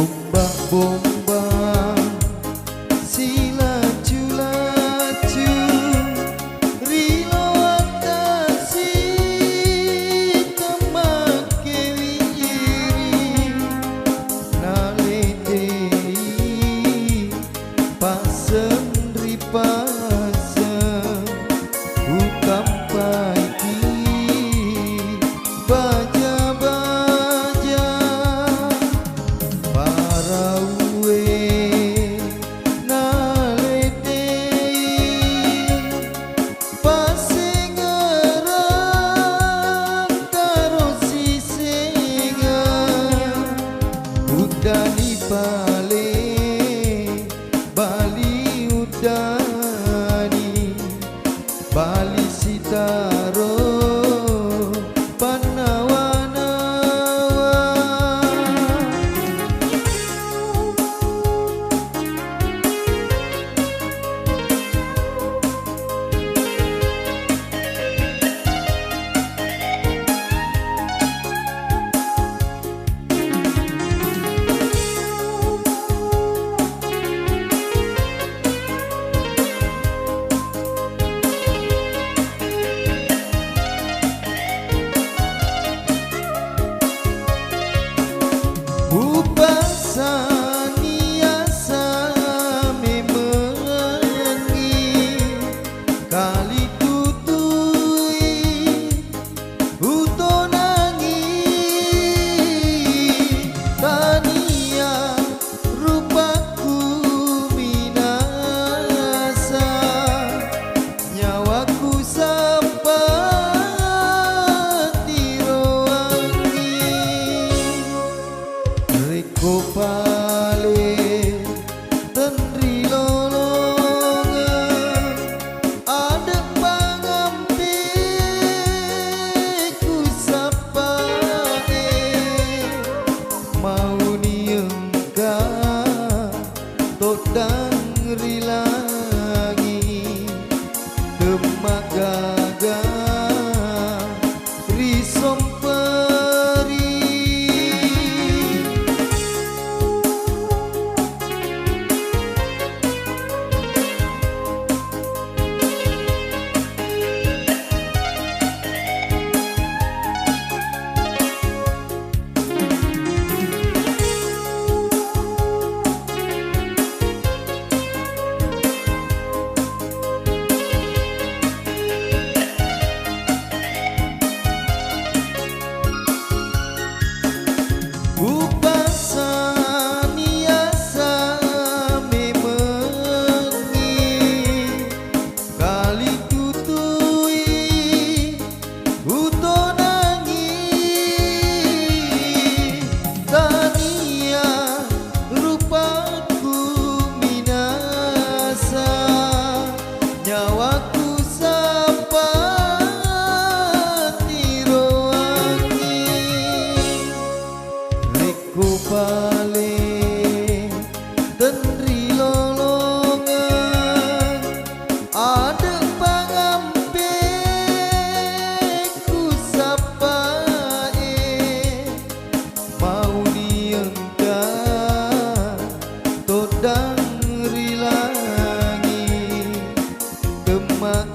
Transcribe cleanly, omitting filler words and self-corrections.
Bombang-bombang si laju-laju rilo atasi temake wiri naledei pasen ripasen ukam paiki baja-baja parauwe naledei pasengeran karo sisengan udani bale Bali udani Bali sitaro panawa-nawa Upasani asame mengi kali tutui utonangi tania rupaku minasa nyawaku sampai tiroangi Reko pale tendri lolongan ada pangampe ku sapae mau niengka todang rilangi demak gagah risom Upasani asame mengi kali tutui utonangi tania rupaku minasa nyawaku sampai tiroangi Reko pale tendri lolongan ada pangampe ku sapae mau niengka todang rilangi demak